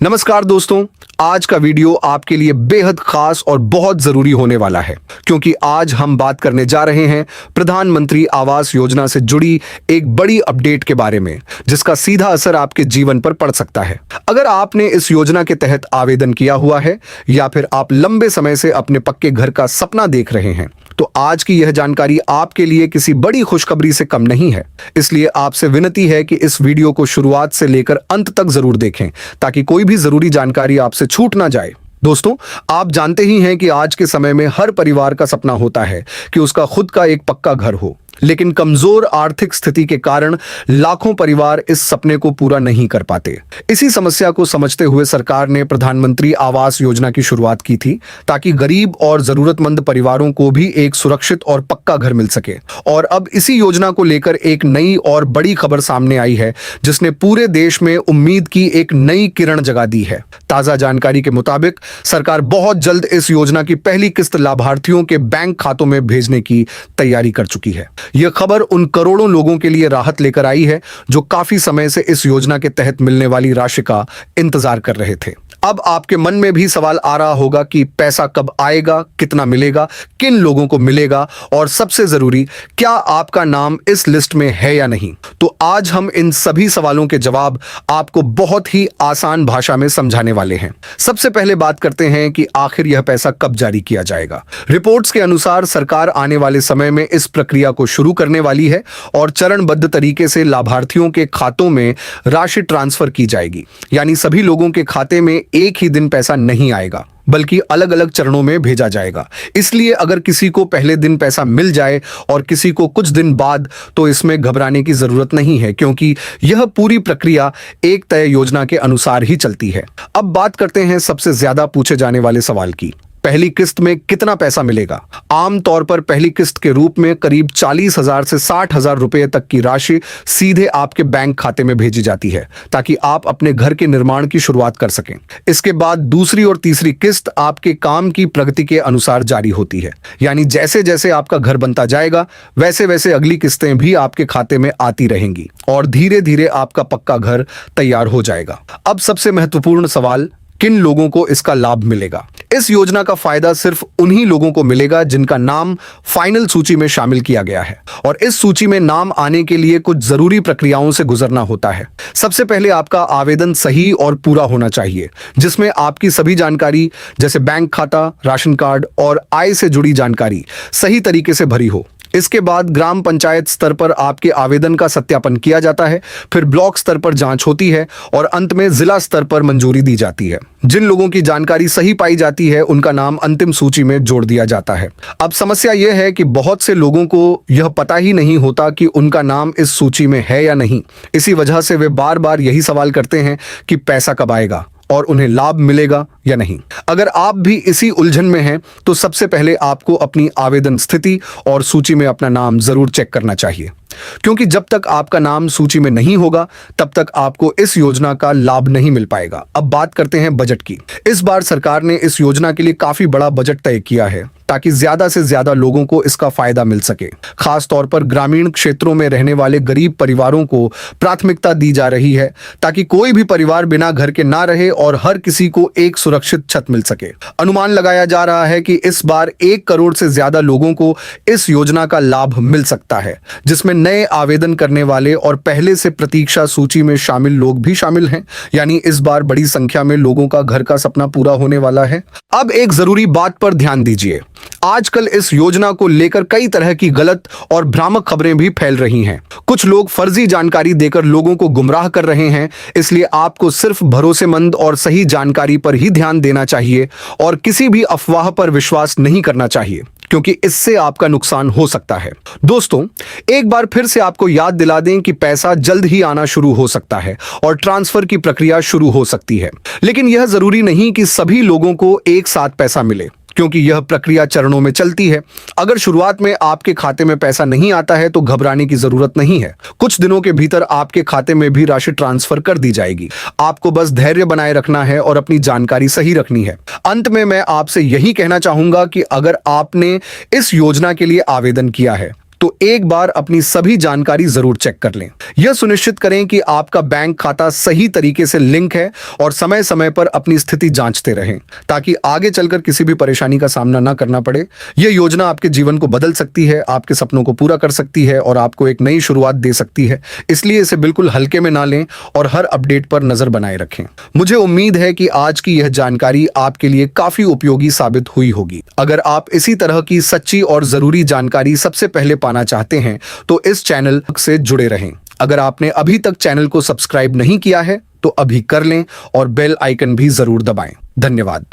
नमस्कार दोस्तों, आज का वीडियो आपके लिए बेहद खास और बहुत जरूरी होने वाला है क्योंकि आज हम बात करने जा रहे हैं प्रधानमंत्री आवास योजना से जुड़ी एक बड़ी अपडेट के बारे में जिसका सीधा असर आपके जीवन पर पड़ सकता है। अगर आपने इस योजना के तहत आवेदन किया हुआ है या फिर आप लंबे समय से अपने पक्के घर का सपना देख रहे हैं तो आज की यह जानकारी आपके लिए किसी बड़ी खुशखबरी से कम नहीं है। इसलिए आपसे विनती है कि इस वीडियो को शुरुआत से लेकर अंत तक जरूर देखें ताकि कोई भी जरूरी जानकारी आपसे छूट ना जाए। दोस्तों, आप जानते ही हैं कि आज के समय में हर परिवार का सपना होता है कि उसका खुद का एक पक्का घर हो, लेकिन कमजोर आर्थिक स्थिति के कारण लाखों परिवार इस सपने को पूरा नहीं कर पाते। इसी समस्या को समझते हुए सरकार ने प्रधानमंत्री आवास योजना की शुरुआत की थी ताकि गरीब और जरूरतमंद परिवारों को भी एक सुरक्षित और पक्का घर मिल सके। और अब इसी योजना को लेकर एक नई और बड़ी खबर सामने आई है जिसने पूरे देश में उम्मीद की एक नई किरण जगा दी है। ताजा जानकारी के मुताबिक सरकार बहुत जल्द इस योजना की पहली किस्त लाभार्थियों के बैंक खातों में भेजने की तैयारी कर चुकी है। यह खबर उन करोड़ों लोगों के लिए राहत लेकर आई है जो काफी समय से इस योजना के तहत मिलने वाली राशि का इंतजार कर रहे थे। अब आपके मन में भी सवाल आ रहा होगा कि पैसा कब आएगा, कितना मिलेगा, किन लोगों को मिलेगा और सबसे जरूरी, क्या आपका नाम इस लिस्ट में है या नहीं। तो आज हम इन सभी सवालों के जवाब आपको बहुत ही आसान भाषा में समझाने वाले हैं। सबसे पहले बात करते हैं कि आखिर यह पैसा कब जारी किया जाएगा। रिपोर्ट्स के अनुसार सरकार आने वाले समय में इस प्रक्रिया को शुरू करने वाली है और चरणबद्ध तरीके से लाभार्थियों के खातों में राशि ट्रांसफर की जाएगी। यानी सभी लोगों के खाते में एक ही दिन पैसा नहीं आएगा बल्कि अलग अलग चरणों में भेजा जाएगा। इसलिए अगर किसी को पहले दिन पैसा मिल जाए और किसी को कुछ दिन बाद, तो इसमें घबराने की जरूरत नहीं है क्योंकि यह पूरी प्रक्रिया एक तय योजना के अनुसार ही चलती है। अब बात करते हैं सबसे ज्यादा पूछे जाने वाले सवाल की, पहली किस्त में कितना पैसा मिलेगा। आमतौर पर पहली किस्त के रूप में करीब 40,000 से 60,000 रुपए तक की राशि सीधे आपके बैंक खाते में भेजी जाती है ताकि आप अपने घर के निर्माण की शुरुआत कर सकें। इसके बाद दूसरी और तीसरी किस्त आपके काम की प्रगति के अनुसार जारी होती है। यानी जैसे जैसे आपका घर बनता जाएगा वैसे वैसे अगली किस्तें भी आपके खाते में आती रहेंगी और धीरे धीरे आपका पक्का घर तैयार हो जाएगा। अब सबसे महत्वपूर्ण सवाल, किन लोगों को इसका लाभ मिलेगा। इस योजना का फायदा सिर्फ उन्हीं लोगों को मिलेगा जिनका नाम फाइनल सूची में शामिल किया गया है और इस सूची में नाम आने के लिए कुछ जरूरी प्रक्रियाओं से गुजरना होता है। सबसे पहले आपका आवेदन सही और पूरा होना चाहिए जिसमें आपकी सभी जानकारी जैसे बैंक खाता, राशन कार्ड और आय से जुड़ी जानकारी सही तरीके से भरी हो। इसके बाद ग्राम पंचायत स्तर पर आपके आवेदन का सत्यापन किया जाता है, फिर ब्लॉक स्तर पर जांच होती है और अंत में जिला स्तर पर मंजूरी दी जाती है। जिन लोगों की जानकारी सही पाई जाती है उनका नाम अंतिम सूची में जोड़ दिया जाता है। अब समस्या यह है कि बहुत से लोगों को यह पता ही नहीं होता कि उनका नाम इस सूची में है या नहीं। इसी वजह से वे बार बार यही सवाल करते हैं कि पैसा कब आएगा और उन्हें लाभ मिलेगा या नहीं। अगर आप भी इसी उलझन में हैं तो सबसे पहले आपको अपनी आवेदन स्थिति और सूची में अपना नाम जरूर चेक करना चाहिए क्योंकि जब तक आपका नाम सूची में नहीं होगा तब तक आपको इस योजना का लाभ नहीं मिल पाएगा। अब बात करते हैं बजट की। इस बार सरकार ने इस योजना के लिए काफी बड़ा बजट तय किया है ताकि ज्यादा से ज्यादा लोगों को इसका फायदा मिल सके। खास तौर पर ग्रामीण क्षेत्रों में रहने वाले गरीब परिवारों को प्राथमिकता दी जा रही है ताकि कोई भी परिवार बिना घर के ना रहे और हर किसी को एक सुरक्षित छत मिल सके। अनुमान लगाया जा रहा है कि इस बार 1 करोड़ से ज्यादा लोगों को इस योजना का लाभ मिल सकता है जिसमें नए आवेदन करने वाले और पहले से प्रतीक्षा सूची में शामिल लोग भी शामिल हैं। यानी इस बार बड़ी संख्या में लोगों का घर का सपना पूरा होने वाला है। अब एक जरूरी बात पर ध्यान दीजिए। आजकल इस योजना को लेकर कई तरह की गलत और भ्रामक खबरें भी फैल रही हैं। कुछ लोग फर्जी जानकारी देकर लोगों को गुमराह कर रहे हैं। इसलिए आपको सिर्फ भरोसेमंद और सही जानकारी पर ही ध्यान देना चाहिए और किसी भी अफवाह पर विश्वास नहीं करना चाहिए क्योंकि इससे आपका नुकसान हो सकता है। दोस्तों, एक बार फिर से आपको याद दिला दें कि पैसा जल्द ही आना शुरू हो सकता है और ट्रांसफर की प्रक्रिया शुरू हो सकती है, लेकिन यह जरूरी नहीं कि सभी लोगों को एक साथ पैसा मिले क्योंकि यह प्रक्रिया चरणों में चलती है। अगर शुरुआत में आपके खाते में पैसा नहीं आता है तो घबराने की जरूरत नहीं है। कुछ दिनों के भीतर आपके खाते में भी राशि ट्रांसफर कर दी जाएगी। आपको बस धैर्य बनाए रखना है और अपनी जानकारी सही रखनी है। अंत में मैं आपसे यही कहना चाहूंगा कि अगर आपने इस योजना के लिए आवेदन किया है तो एक बार अपनी सभी जानकारी जरूर चेक कर लें। यह सुनिश्चित करें कि आपका बैंक खाता सही तरीके से लिंक है और समय समय पर अपनी स्थिति जांचते रहें, ताकि आगे चलकर किसी भी परेशानी का सामना ना करना पड़े। यह योजना आपके जीवन को बदल सकती है, आपके सपनों को पूरा कर सकती है और आपको एक नई शुरुआत दे सकती है। इसलिए इसे बिल्कुल हल्के में ना लें और हर अपडेट पर नजर बनाए रखें। मुझे उम्मीद है कि आज की यह जानकारी आपके लिए काफी उपयोगी साबित हुई होगी। अगर आप इसी तरह की सच्ची और जरूरी जानकारी सबसे पहले पाना चाहते हैं तो इस चैनल से जुड़े रहें। अगर आपने अभी तक चैनल को सब्सक्राइब नहीं किया है तो अभी कर लें और बेल आइकन भी जरूर दबाएं। धन्यवाद।